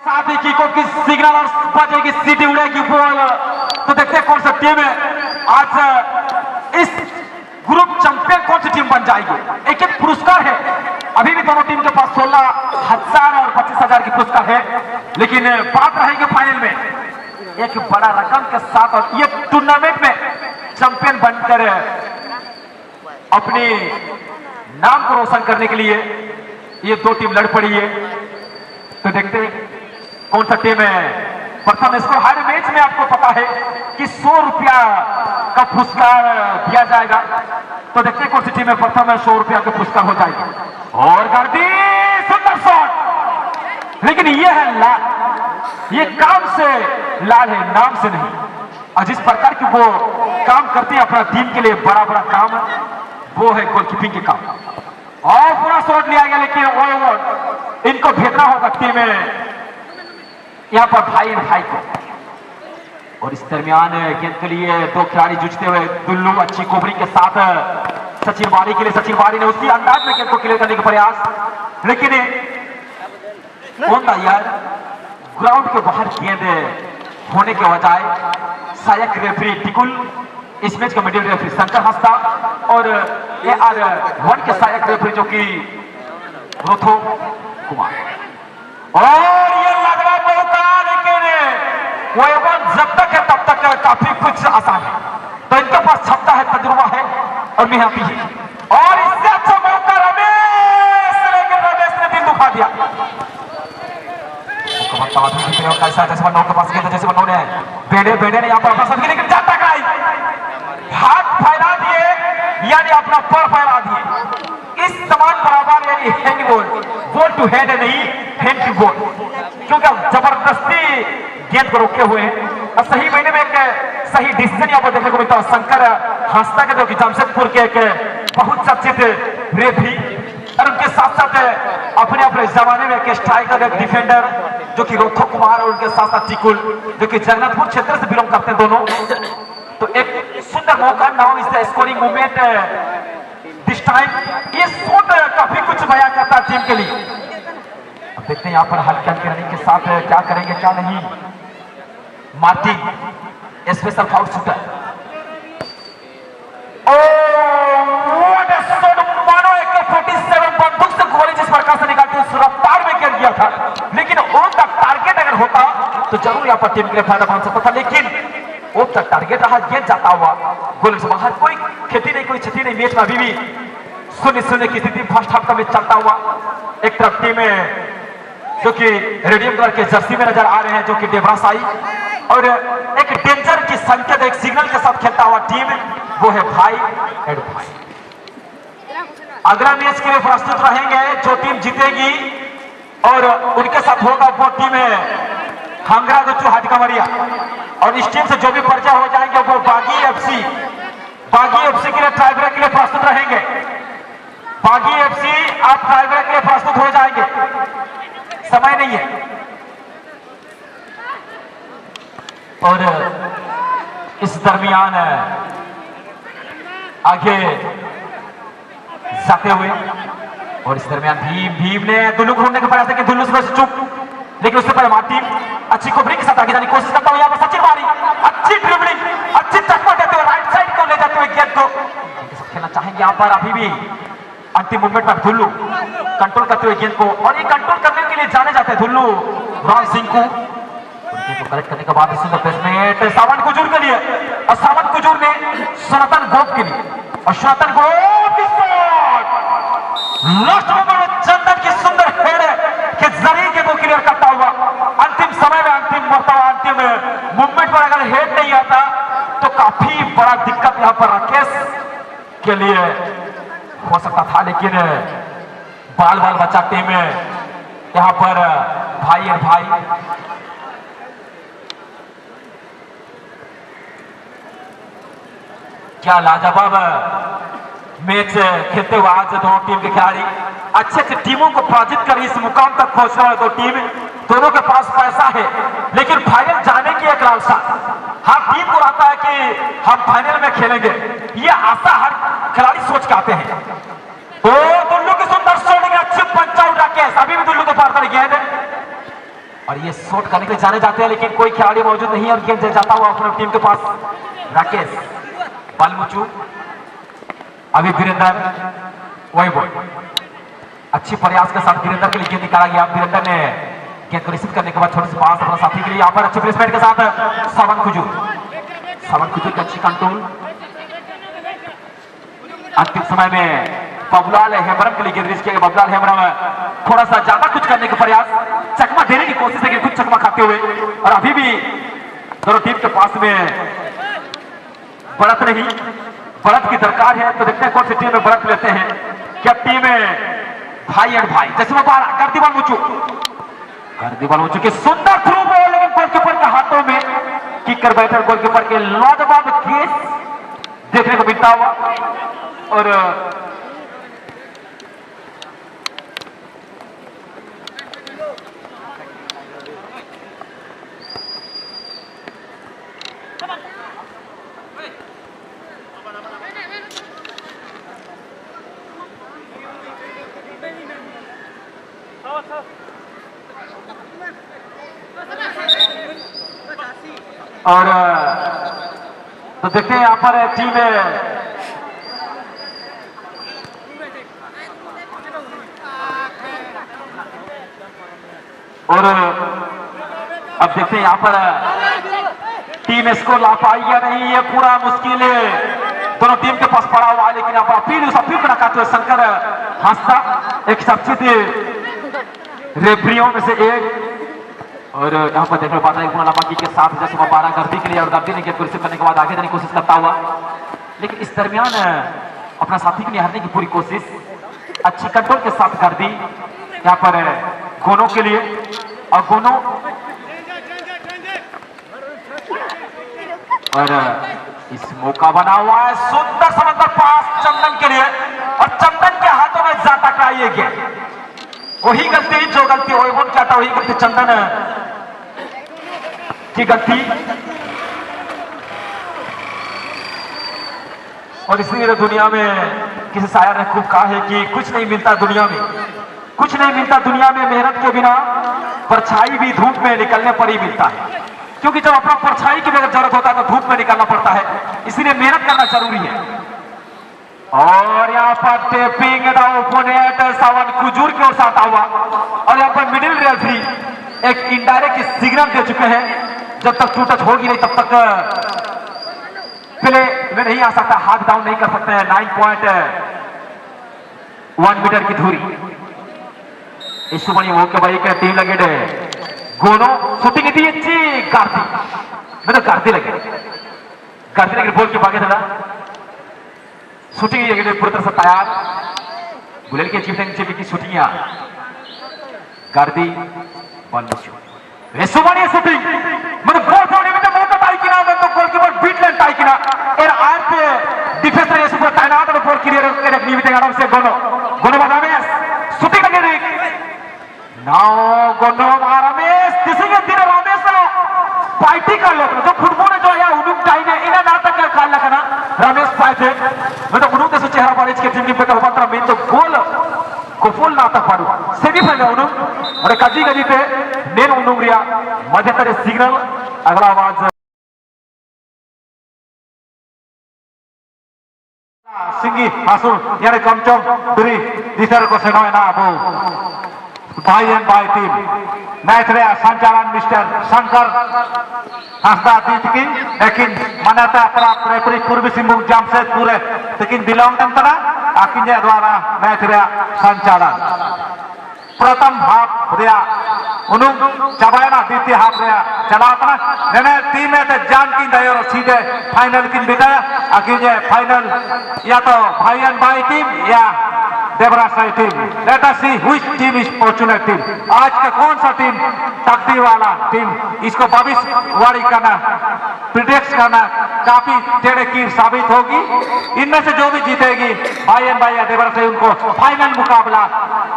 साथ ही कीको की सिग्नल और बजेगी, सीटी उड़ेगी बॉल। तो देखते हैं कौन सा टीम है आज इस ग्रुप चैंपियन, कौन सी टीम बन जाएगी। एक एक पुरस्कार है, अभी भी दोनों टीम के पास 16,000 और 25,000 की पुरस्कार है, लेकिन बात रहेगी फाइनल में एक बड़ा रकम के साथ। और ये टूर्नामेंट में चैंपियन बनकर अपने नाम को रोशन करने के लिए ये दो टीम लड़ पड़ी है। तो देखते हैं कौन सा टीम है प्रथम स्कोर। हर मैच में आपको पता है कि 100 रुपया का पुरस्कार दिया जाएगा। तो देखते हैं कौन सी टीम है प्रथम है, 100 रुपया का पुरस्कार हो जाएगा। और गर्दी सुंदर शॉट, लेकिन ये है लाल, ये काम से लाल है, नाम से नहीं। और जिस प्रकार की वो काम करते हैं अपना टीम के लिए, बड़ा बड़ा काम वो है गोलकीपिंग के काम। और पूरा शॉट लिया गया, लेकिन ओवर इनको भेजना होगा टीम में यहां पर भाई भाई को। और इस दरमियान गेंद के लिए दो खिलाड़ी जूझते हुए, दुल्लू अच्छी कोबरी के साथ सचिन वारी के लिए। सचिन वारी ने उसी अंदाज में गेंद को क्लियर करने का प्रयास, लेकिन कौन था यार, ग्राउंड के बाहर गेंद होने के बजाय सहायक रेफरी टिकुल, इस मैच का मिडिल रेफरी शंकर हंसता और AR1 के सहायक रेफरी जो कि रोथो कुमार। और ये लगवा मौका, लेकिन वो जब तक है तब तक काफी कुछ आसान है। तो इनके पास क्षमता है, तजुर्बा है और मेहनती है। और इससे अच्छा मौका रमेश, लेकिन रमेश ने दिल दुखा दिया। बेड़े ने यहाँ पर अपना सदगी, लेकिन जाता कराई, हाथ फैला दिए यानी अपना पर फैला दिए। इस समान बराबर यानी हैंड बॉल टू हैंड है, नहीं हैंड टू बॉल, क्योंकि जबरदस्ती गेंद को रोके हुए हैं। और सही महीने में एक सही डिसीजन यहाँ पर देखने को मिलता है शंकर हंसता के, जो कि जमशेदपुर के एक बहुत चर्चित रेफरी, और उनके साथ साथ अपने अपने जमाने में एक स्ट्राइकर, एक डिफेंडर जो कि रोथो कुमार, और उनके साथ साथ टिकुल जो कि जगन्नाथपुर क्षेत्र से बिलोंग करते हैं दोनों। तो एक सुंदर मौका, now is the scoring movement this time. ये शॉट काफी कुछ बयां करता है टीम के लिए। अब देखते हैं यहाँ पर हल्के हल्के रनिंग के साथ क्या करेंगे क्या नहीं। मार्टिन स्पेशल फाउल शूटर, मानो AK-47 बंदूक से गोली जिस प्रकार से निकालते उस रफ्तार में गिर गया था, लेकिन ऑन द टारगेट अगर होता तो जरूर यहाँ पर टीम के लिए फायदा बन सकता था। लेकिन ऑन द टारगेट रहा, गेंद जाता हुआ गोल से बाहर, कोई खेती नहीं, कोई क्षति नहीं। मैच में अभी भी 0-0 की स्थिति फर्स्ट हाफ का मैच चलता हुआ। एक तरफ टीम जो कि रेडियम कलर के जर्सी में नजर आ रहे हैं, जो कि डेबरासाई, और एक डेंजर की संकेत, एक सिग्नल के साथ खेलता हुआ टीम वो है भाई एड भाई। अगला मैच के लिए प्रस्तुत रहेंगे जो टीम जीतेगी, और उनके साथ होगा वो टीम है हंगरा गुच्चू हाटकमरिया। और इस टीम से जो भी परिचय हो जाएंगे वो बागी FC के लिए ट्राई ब्रेक के लिए प्रस्तुत रहेंगे। बागी FC आप ट्राई ब्रेक के लिए प्रस्तुत हो जाएंगे, समय नहीं है। और इस दरमियान आगे जाते हुए, और इस दरमियान भीम ने दुल्लू को ढूंढने का प्रयास किया, दुल्लू से चुप, लेकिन उससे पहले मार्टिन अच्छी कोबरी के साथ आगे जाने की कोशिश करता हुआ। यहाँ पर सचिन वारी अच्छी ड्रिबलिंग, अच्छी चकमा देते हुए राइट साइड को ले जाते हुए गेंद को खेलना चाहेंगे। यहाँ पर अभी भी अंतिम मूवमेंट में दुल्लू कंट्रोल करते हुए गेंद को, और ये कंट्रोल करने के लिए जाने जाते हैं दुल्लू राम सिंह को कलेक्ट करने के बाद सुंदर प्लेसमेंट सावन कुजूर के लिए, और सावन कुजूर ने सनातन गोप के लिए, और सनातन गोप की शॉट लास्ट मोमेंट में चंदन की सुंदर हेड के जरिए के को क्लियर करता हुआ। अंतिम समय में, अंतिम मरतबा, अंतिम मूवमेंट पर अगर हेड नहीं आता तो काफी बड़ा दिक्कत यहाँ पर राकेश के लिए हो सकता था। लेकिन बाल बाल बच्चा टीम में यहाँ पर भाई और भाई क्या लाजवाब मैच खेलते हुए आज दोनों टीम के खिलाड़ी अच्छे अच्छे टीमों को पराजित कर इस मुकाम तक पहुंचने वाले दो टीम, दोनों के पास पैसा है, लेकिन फाइनल जाने की एक लालसा हर टीम को रहता है कि हम फाइनल में खेलेंगे। ये आशा हर खिलाड़ी सोच के आते हैं। तो दुल्लू की सुंदर शॉट, अच्छी पंच आउट राकेश, अभी भी दुल्लू के पार पर गेंद और ये शॉट करने के लिए जाने जाते हैं, लेकिन कोई खिलाड़ी मौजूद नहीं है और गेंद जाता हुआ अपनी टीम के पास। राकेश बालमुचू, अभी वीरेंद्र, वही बॉल अच्छी प्रयास के साथ वीरेंद्र के लिए गेंद निकाला गया। वीरेंद्र ने गेंद को रिसीव करने के बाद छोटे से पास अपना साथी के लिए यहाँ पर अच्छे प्लेसमेंट के साथ सावन खुजूर की अच्छी कंट्रोल। अंतिम समय में बबलाल हेमरम के लिए गेंद रिलीज किया गया। बबलाल हेमरम थोड़ा सा ज्यादा कुछ करने का प्रयास, चकमा देने की कोशिश है, कुछ चकमा खाते हुए, और अभी भी दोनों टीम के पास में बढ़त नहीं, बढ़त की दरकार है। तो देखते हैं कौन सी टीम में बढ़त लेते हैं। क्या टीम है भाई एंड भाई, जैसे मुबारक गर्दीवाल मुचू के सुंदर थ्रू बॉल, लेकिन गोलकीपर के हाथों में किक कर बैठे। गोलकीपर के लाजवाब केस देखने को मिलता हुआ। और तो देखते हैं यहाँ पर टीम और अब देखते हैं यहाँ पर टीम इसको ला पाई या नहीं, ये पूरा मुश्किल है दोनों टीम के पास पड़ा हुआ है। लेकिन यहाँ पर अपील को नकाते हुए शंकर हांसदा, एक चर्चित रेफरियों में से एक। और यहाँ पर देखने पाता है बाकी के साथ जैसे मुबारक गर्दी के लिए, और गर्दी ने गेंद को रिसीव करने के बाद आगे जाने की कोशिश करता हुआ, लेकिन इस दरमियान अपना साथी को निहारने की पूरी कोशिश, अच्छी कंट्रोल के साथ गर्दी यहाँ पर गोनों के लिए। और गोनों और इस मौका बना हुआ है, सुंदर समंदर पास चंदन के लिए, और चंदन के हाथों में ज्यादा कराइए गया। वही गलती जो गलती ओइवोन क्या था, वही गलती चंदन की गलती। और इसलिए दुनिया में किसी शायर ने खूब कहा है कि कुछ नहीं मिलता दुनिया में, कुछ नहीं मिलता दुनिया में मेहनत के बिना, परछाई भी धूप में निकलने पर ही मिलता है। क्योंकि जब अपना परछाई की अगर जरूरत होता है तो धूप में निकलना पड़ता है, इसलिए मेहनत करना जरूरी है। और यहाँ पर टेपिंग ओपोनेंट सावन खुजूर की ओर से आता हुआ, और यहाँ पर मिडिल रेफरी एक इनडायरेक्ट सिग्नल दे चुके हैं, जब तक टू टच होगी नहीं तब तक प्ले में नहीं आ सकता, हाथ डाउन नहीं कर सकते हैं। 9.1 मीटर की दूरी इस बनी हो के भाई के टीम लगे गोनो शूटिंग थी अच्छी गार्दी, मैं तो गार्दी लगे बोल के भागे था शूटिंग पूरी तरह से तैयार। गुलेल के चीफ की शूटिंग गार्दी बॉल रेसुमानी शूटिंग मतलब बॉल थोड़ी में तो मौका टाई किना मैं तो गोलकीपर बीट लेन टाई किना एर आर पे डिफेंस रे सुपर तैनात और बॉल क्लियर करके निमिते आराम से गोनो बादामेस शूटिंग लगे रे नाउ गोनो बादामेस दिसेंगे दिन रामेस पार्टी कर लो जो फुटबॉल जो या उनुक टाई ने इना ना तक काल लगा रमेश पाइथे मतलब उनुक के चेहरा पर इसके टीम पे तो होता मैं तो गोल को फुल ना तक पारू सेमीफाइनल उनुक और कजी पे नेन उनुक रिया मध्यतर सिग्नल अगला आवाज सिंगी हासुर यानी कमचों बरी दिसर को सेनोय ना अबो भाई एंड भाई टीम मैच रे संचालन मिस्टर शंकर हासदा दीतकिन लेकिन मान्यता प्राप्त रेफरी पूर्वी सिंहभूम जमशेदपुर लेकिन बिलोंग तंतना आकिंजे द्वारा मैच रे संचालन प्रथम हाफ रिया उनुक चाबायना द्वितीय हाफ रिया चलातना नेने टीम में ते जान की दयो सीधे फाइनल किन बिताया आकिंजे फाइनल या तो भाई एंड भाई टीम या Devarasai team. Let us see which team is fortunate team. आज का कौन सा टीम तकदीर वाला टीम, इसको भविष्यवाणी करना प्रिडिक्ट करना काफी टेढ़े कीर साबित होगी। इनमें से जो भी जीतेगी भाई एंड भाई या देवरासाई उनको फाइनल मुकाबला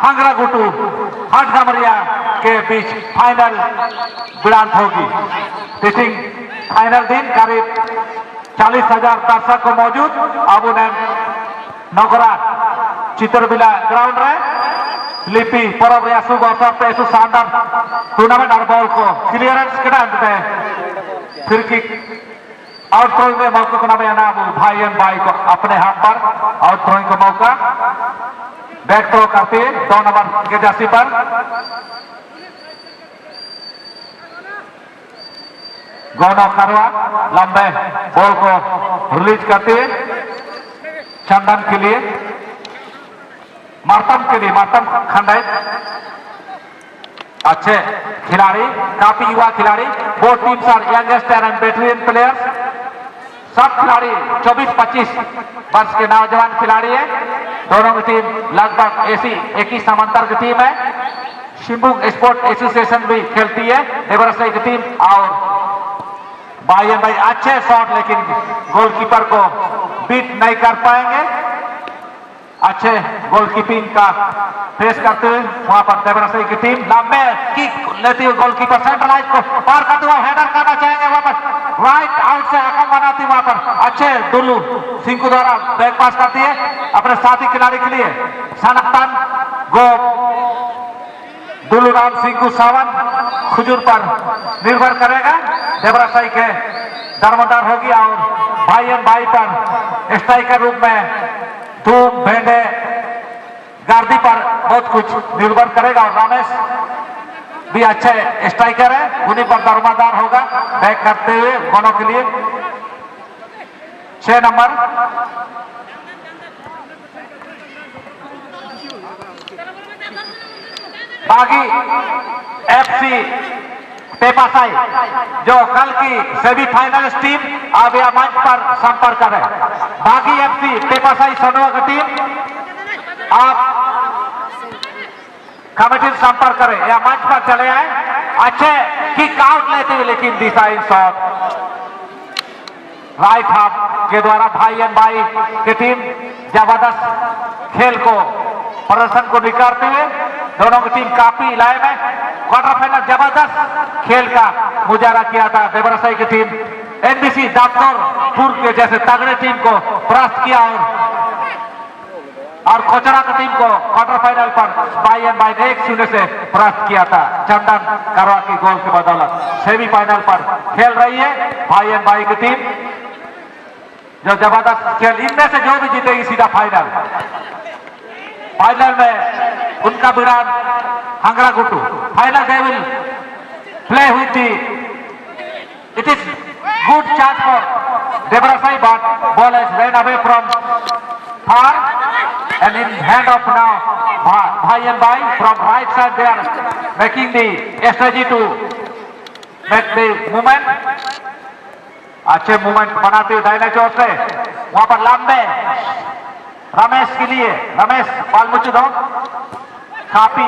हंगरा गुटू हटगमरिया के बीच फाइनल भिड़ंत होगी। टीचिंग फाइनल दिन करीब 40,000 दर्शक को मौजूद अबू ने नौकरा चित्रबिला ग्राउंड रे लिपि परब यासु गौसर पे ऐसु शानदार टूर्नामेंट और बॉल को क्लियरेंस के डाल देते हैं फिर की आउट थ्रोइंग में मौके को नाम ना भाई एंड भाई को अपने हाथ पर आउट थ्रोइंग का मौका बैक थ्रो करते हैं 2 नंबर के जर्सी पर गौनव करवा लंबे बॉल को रिलीज करते हैं चंदन के लिए मार्तम के लिए मार्तम खंडाइत अच्छे खिलाड़ी काफी युवा खिलाड़ी both teams are youngest and veteran players सब खिलाड़ी 24-25 वर्ष के नौजवान खिलाड़ी है दोनों की टीम लगभग ऐसी एक ही समांतर की टीम है शिंबुक स्पोर्ट एसोसिएशन भी खेलती है देवरसई की टीम और भाई अच्छे शॉट लेकिन गोलकीपर को बीट नहीं कर पाएंगे अच्छे गोलकीपिंग का फेस करते हुए वहां पर देवरसई की टीम लंबे किक लेती हुई गोलकीपर सेंटर लाइन को पार करते हुए हेडर करना चाहेंगे वहां पर राइट आउट से अकम बनाती वहां पर अच्छे दुल्लू सिंह द्वारा बैक पास करती है अपने साथी खिलाड़ी के लिए सनातन गो दुल्लू राम सिंह सावन खुजूर पर निर्भर करेगा देवरसई के दरमदार होगी और भाई एंड भाई पर स्ट्राइकर रूप में धूम भेंडे गार्दी पर बहुत कुछ निर्भर करेगा और रमेश भी अच्छे स्ट्राइकर है उन्हीं पर दरमदार होगा बैक करते हुए दोनों के लिए 6 नंबर बागी एफसी पेपासाई जो कल की सेमीफाइनलिस्ट टीम अब यह मंच पर संपर्क करे बागी एफसी पेपासाई सनोवा की टीम आप कमेटी से संपर्क करें या मंच पर चले आए अच्छे किक आउट लेते हुए लेकिन दिशा इन शॉट राइट हाफ के द्वारा भाई एंड भाई की टीम जबरदस्त खेल को प्रदर्शन को निखारते हुए दोनों की टीम काफी लाइव है क्वार्टर फाइनल जबरदस्त खेल का मुजाहरा किया था देवरसई की टीम एनबीसी दामोदरपुर के जैसे तगड़े टीम को परास्त किया और खोचरा की टीम को क्वार्टर फाइनल पर भाई एंड भाई ने 1-0 से परास्त किया था चंदन करवा की गोल की बदौलत सेमीफाइनल पर खेल रही है भाई एंड भाई की टीम जो जबरदस्त खेल इनमें से जो भी जीतेगी सीधा फाइनल में उनका विराट हंगरा गुट्टू final they will play with the it is good chance for Devarasai but ball is ran away from far and in hand of now bhai and bhai from right side they are making the strategy to make the movement अच्छे movement बनाते हुए दाहिने चोर से वहां पर लंबे रमेश के लिए रमेश बाल मुझे दो काफी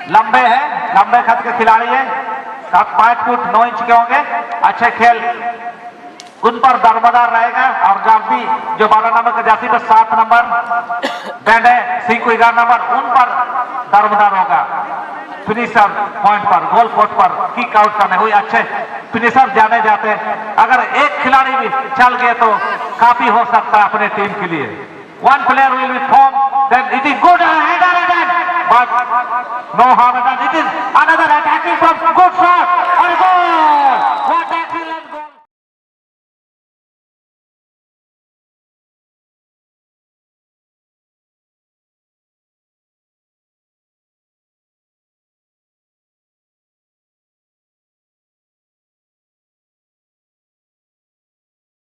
लंबे हैं लंबे खत के खिलाड़ी हैं 5 फुट 9 इंच के होंगे अच्छे खेल उन पर दरमदार रहेगा और गांधी जो 12 नंबर के जाती पर 7 नंबर बैंडे सिंह को 11 नंबर उन पर दरमदार होगा फिनिशर पॉइंट पर गोल पोस्ट पर किक आउट करने हुई अच्छे फिनिशर जाने जाते अगर एक खिलाड़ी भी चल गए तो काफी हो सकता है अपने टीम के लिए one player will be form then it is good header but no harm done it is another attacking from good shot और goal what excellent goal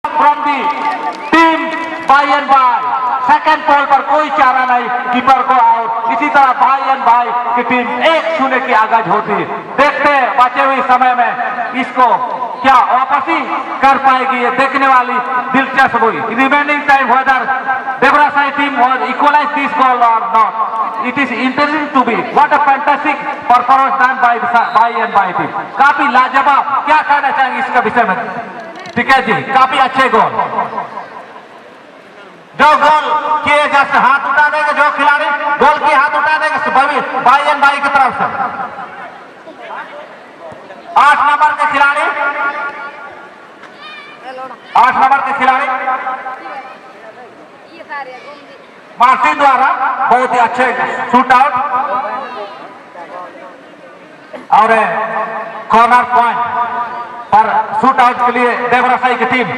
from the team by and by second ball पर कोई चारा नहीं keeper को out इसी तरह भाई and भाई की टीम 1-0 की आगाज होती है देखते हैं बचे हुए समय में इसको क्या वापसी कर पाएगी ये देखने वाली दिलचस्प हुई remaining time whether Devarasai team was equalize this goal और not it is interesting to be what a fantastic performance done by भाई एंड भाई टीम काफी लाजवाब क्या कहना चाहेंगे इसका विषय में ठीक है जी काफी अच्छे गोल जो गोल किए जैसे हाथ उठा देंगे जो खिलाड़ी गोल की हाथ उठा देंगे भाई एंड भाई की तरफ से 8 नंबर के खिलाड़ी 8 नंबर के खिलाड़ी मार्टिन द्वारा बहुत ही अच्छे शूट आउट और कॉर्नर पॉइंट पर शूट आउट के लिए देवरासाई की टीम।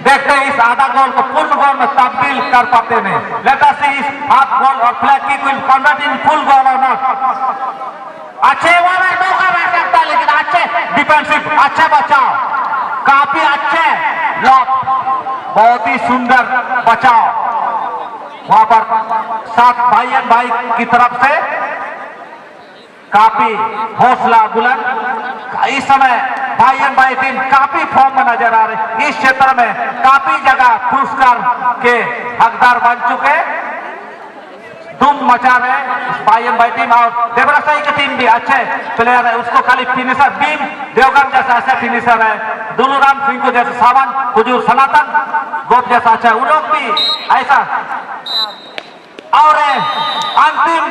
देखते हैं इस आधा गोल को पूर्ण गोल में तब्दील कर पाते नहीं। लेट अस सी इस हाफ गोल और flag kick will convert in full goal और नॉट। अच्छे वाला मौका रह सकता है लेकिन अच्छे डिफेंसिव, अच्छे बचाव, काफी अच्छे लॉक, बहुत ही सुंदर बचाव वहां पर सात भाई की तरफ से। काफी हौसला बुलंद। इस समय भाई टीम काफी फॉर्म में नजर आ रही। इस क्षेत्र में काफी जगह पुरस्कार के हकदार बन चुके, धूम मचा रहे भाई टीम। और देवरासाई की टीम भी अच्छे प्लेयर है, उसको खाली फिनिशर बीम देवगन जैसा ऐसा फिनिशर है, दुलूराम सिंह को जैसे सावन, हुजूर सनातन गोप जैसा अच्छा है, उन लोग भी ऐसा। और अंतिम